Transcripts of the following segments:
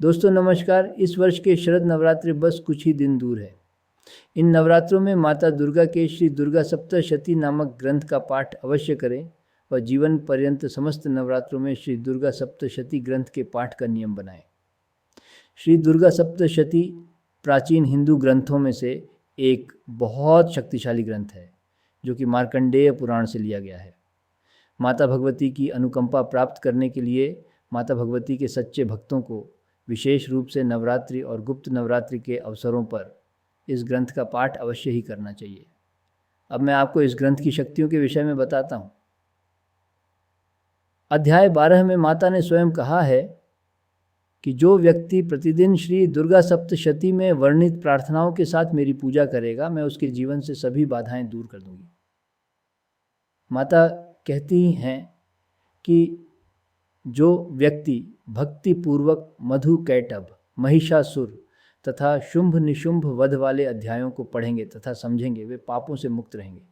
दोस्तों नमस्कार। इस वर्ष के शरद नवरात्रि बस कुछ ही दिन दूर है। इन नवरात्रों में माता दुर्गा के श्री दुर्गा सप्तशती नामक ग्रंथ का पाठ अवश्य करें और जीवन पर्यंत समस्त नवरात्रों में श्री दुर्गा सप्तशती ग्रंथ के पाठ का नियम बनाएं। श्री दुर्गा सप्तशती प्राचीन हिंदू ग्रंथों में से एक बहुत शक्तिशाली ग्रंथ है जो कि मार्कंडेय पुराण से लिया गया है। माता भगवती की अनुकंपा प्राप्त करने के लिए माता भगवती के सच्चे भक्तों को विशेष रूप से नवरात्रि और गुप्त नवरात्रि के अवसरों पर इस ग्रंथ का पाठ अवश्य ही करना चाहिए। अब मैं आपको इस ग्रंथ की शक्तियों के विषय में बताता हूँ। अध्याय 12 में माता ने स्वयं कहा है कि जो व्यक्ति प्रतिदिन श्री दुर्गा सप्तशती में वर्णित प्रार्थनाओं के साथ मेरी पूजा करेगा, मैं उसके जीवन से सभी बाधाएं दूर कर दूंगी। माता कहती हैं कि जो व्यक्ति भक्ति पूर्वक मधु कैटभ, महिषासुर तथा शुंभ निशुंभ वध वाले अध्यायों को पढ़ेंगे तथा समझेंगे, वे पापों से मुक्त रहेंगे।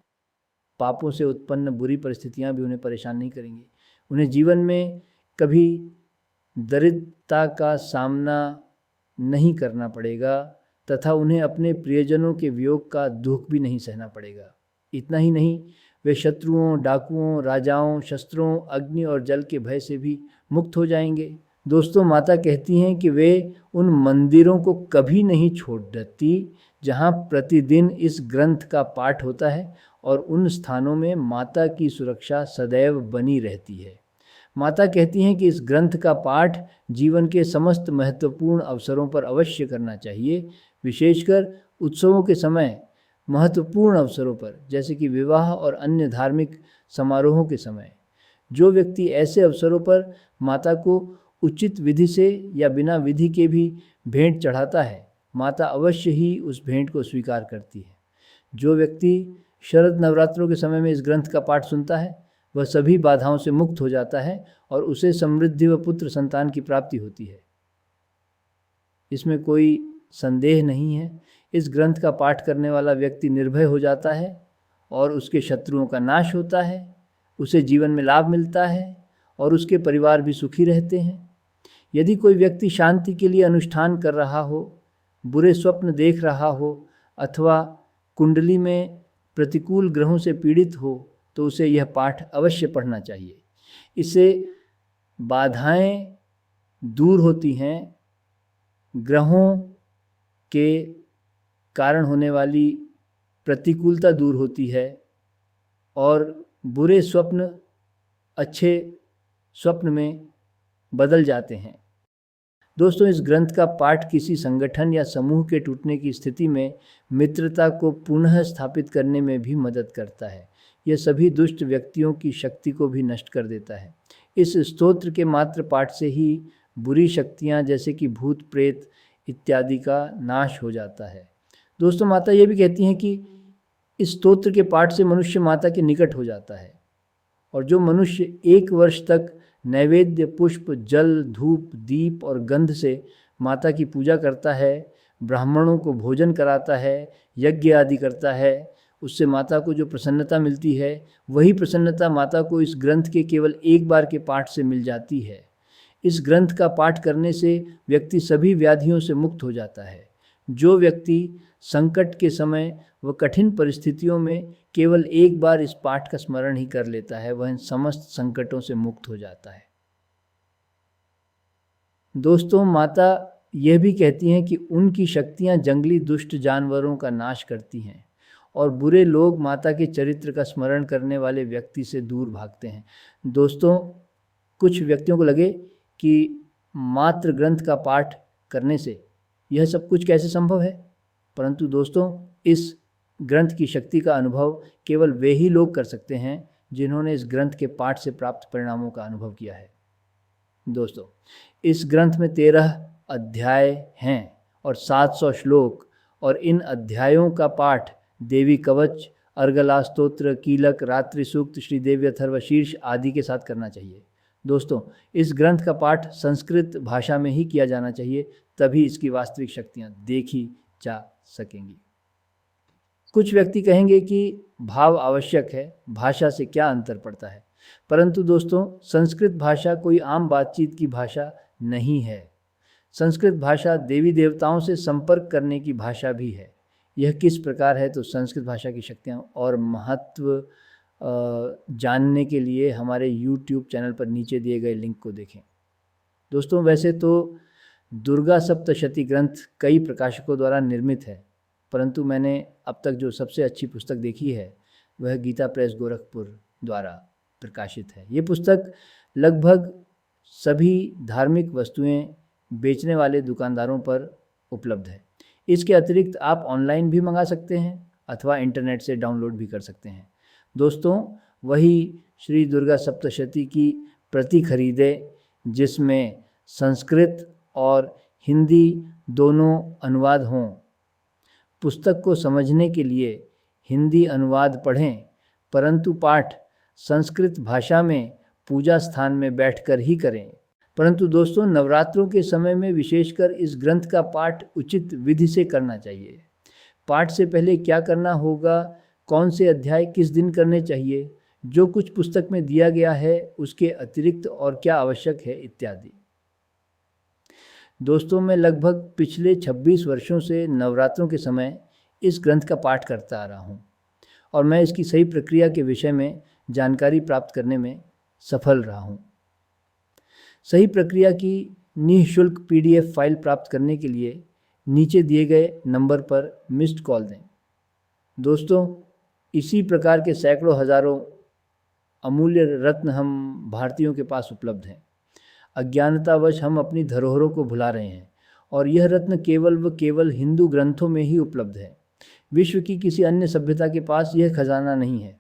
पापों से उत्पन्न बुरी परिस्थितियां भी उन्हें परेशान नहीं करेंगी। उन्हें जीवन में कभी दरिद्रता का सामना नहीं करना पड़ेगा तथा उन्हें अपने प्रियजनों के वियोग का दुख भी नहीं सहना पड़ेगा। इतना ही नहीं, वे शत्रुओं, डाकुओं, राजाओं, शस्त्रों, अग्नि और जल के भय से भी मुक्त हो जाएंगे। दोस्तों, माता कहती हैं कि वे उन मंदिरों को कभी नहीं छोड़ देती जहाँ प्रतिदिन इस ग्रंथ का पाठ होता है और उन स्थानों में माता की सुरक्षा सदैव बनी रहती है। माता कहती हैं कि इस ग्रंथ का पाठ जीवन के समस्त महत्वपूर्ण अवसरों पर अवश्य करना चाहिए, विशेषकर उत्सवों के समय, महत्वपूर्ण अवसरों पर जैसे कि विवाह और अन्य धार्मिक समारोहों के समय। जो व्यक्ति ऐसे अवसरों पर माता को उचित विधि से या बिना विधि के भी भेंट चढ़ाता है, माता अवश्य ही उस भेंट को स्वीकार करती है। जो व्यक्ति शरद नवरात्रों के समय में इस ग्रंथ का पाठ सुनता है, वह सभी बाधाओं से मुक्त हो जाता है और उसे समृद्धि व पुत्र संतान की प्राप्ति होती है। इसमें कोई संदेह नहीं है। इस ग्रंथ का पाठ करने वाला व्यक्ति निर्भय हो जाता है और उसके शत्रुओं का नाश होता है, उसे जीवन में लाभ मिलता है और उसके परिवार भी सुखी रहते हैं। यदि कोई व्यक्ति शांति के लिए अनुष्ठान कर रहा हो, बुरे स्वप्न देख रहा हो अथवा कुंडली में प्रतिकूल ग्रहों से पीड़ित हो, तो उसे यह पाठ अवश्य पढ़ना चाहिए। इससे बाधाएं दूर होती हैं, ग्रहों के कारण होने वाली प्रतिकूलता दूर होती है और बुरे स्वप्न अच्छे स्वप्न में बदल जाते हैं। दोस्तों, इस ग्रंथ का पाठ किसी संगठन या समूह के टूटने की स्थिति में मित्रता को पुनः स्थापित करने में भी मदद करता है। यह सभी दुष्ट व्यक्तियों की शक्ति को भी नष्ट कर देता है। इस स्तोत्र के मात्र पाठ से ही बुरी शक्तियाँ जैसे कि भूत प्रेत इत्यादि का नाश हो जाता है। दोस्तों, माता ये भी कहती हैं कि इस स्तोत्र के पाठ से मनुष्य माता के निकट हो जाता है और जो मनुष्य 1 वर्ष तक नैवेद्य, पुष्प, जल, धूप, दीप और गंध से माता की पूजा करता है, ब्राह्मणों को भोजन कराता है, यज्ञ आदि करता है, उससे माता को जो प्रसन्नता मिलती है, वही प्रसन्नता माता को इस ग्रंथ के केवल एक बार के पाठ से मिल जाती है। इस ग्रंथ का पाठ करने से व्यक्ति सभी व्याधियों से मुक्त हो जाता है। जो व्यक्ति संकट के समय व कठिन परिस्थितियों में केवल एक बार इस पाठ का स्मरण ही कर लेता है, वह इन समस्त संकटों से मुक्त हो जाता है। दोस्तों, माता यह भी कहती हैं कि उनकी शक्तियाँ जंगली दुष्ट जानवरों का नाश करती हैं और बुरे लोग माता के चरित्र का स्मरण करने वाले व्यक्ति से दूर भागते हैं। दोस्तों, कुछ व्यक्तियों को लगे कि मात्र ग्रंथ का पाठ करने से यह सब कुछ कैसे संभव है, परंतु दोस्तों, इस ग्रंथ की शक्ति का अनुभव केवल वे ही लोग कर सकते हैं जिन्होंने इस ग्रंथ के पाठ से प्राप्त परिणामों का अनुभव किया है। दोस्तों, इस ग्रंथ में 13 अध्याय हैं और 700 श्लोक और इन अध्यायों का पाठ देवी कवच, अर्गला स्तोत्र, कीलक, रात्रि सूक्त, श्रीदेवी अथर्वशीर्ष आदि के साथ करना चाहिए। दोस्तों, इस ग्रंथ का पाठ संस्कृत भाषा में ही किया जाना चाहिए, तभी इसकी वास्तविक शक्तियाँ देखी जा सकेंगी। कुछ व्यक्ति कहेंगे कि भाव आवश्यक है, भाषा से क्या अंतर पड़ता है, परंतु दोस्तों, संस्कृत भाषा कोई आम बातचीत की भाषा नहीं है। संस्कृत भाषा देवी देवताओं से संपर्क करने की भाषा भी है। यह किस प्रकार है, तो संस्कृत भाषा की शक्तियाँ और महत्व जानने के लिए हमारे YouTube चैनल पर नीचे दिए गए लिंक को देखें। दोस्तों, वैसे तो दुर्गा सप्तशती ग्रंथ कई प्रकाशकों द्वारा निर्मित है, परंतु मैंने अब तक जो सबसे अच्छी पुस्तक देखी है वह गीता प्रेस गोरखपुर द्वारा प्रकाशित है। ये पुस्तक लगभग सभी धार्मिक वस्तुएं बेचने वाले दुकानदारों पर उपलब्ध है। इसके अतिरिक्त आप ऑनलाइन भी मंगा सकते हैं अथवा इंटरनेट से डाउनलोड भी कर सकते हैं। दोस्तों, वही श्री दुर्गा सप्तशती की प्रति खरीदे जिसमें संस्कृत और हिंदी दोनों अनुवाद हों। पुस्तक को समझने के लिए हिंदी अनुवाद पढ़ें, परंतु पाठ संस्कृत भाषा में पूजा स्थान में बैठकर ही करें। परंतु दोस्तों, नवरात्रों के समय में विशेषकर इस ग्रंथ का पाठ उचित विधि से करना चाहिए। पाठ से पहले क्या करना होगा, कौन से अध्याय किस दिन करने चाहिए, जो कुछ पुस्तक में दिया गया है उसके अतिरिक्त और क्या आवश्यक है इत्यादि। दोस्तों, मैं लगभग पिछले 26 वर्षों से नवरात्रों के समय इस ग्रंथ का पाठ करता आ रहा हूँ और मैं इसकी सही प्रक्रिया के विषय में जानकारी प्राप्त करने में सफल रहा हूँ। सही प्रक्रिया की निःशुल्क PDF फाइल प्राप्त करने के लिए नीचे दिए गए नंबर पर मिस्ड कॉल दें। दोस्तों, इसी प्रकार के सैकड़ों हजारों अमूल्य रत्न हम भारतीयों के पास उपलब्ध हैं। अज्ञानतावश हम अपनी धरोहरों को भुला रहे हैं और यह रत्न केवल व केवल हिंदू ग्रंथों में ही उपलब्ध है। विश्व की किसी अन्य सभ्यता के पास यह खजाना नहीं है।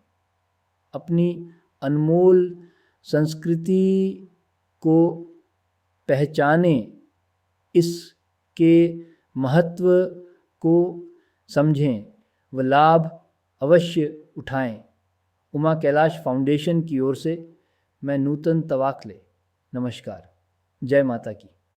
अपनी अनमोल संस्कृति को पहचाने, इसके महत्व को समझें व लाभ अवश्य उठाएं। उमा कैलाश फाउंडेशन की ओर से मैं नूतन तवाकले। नमस्कार। जय माता की।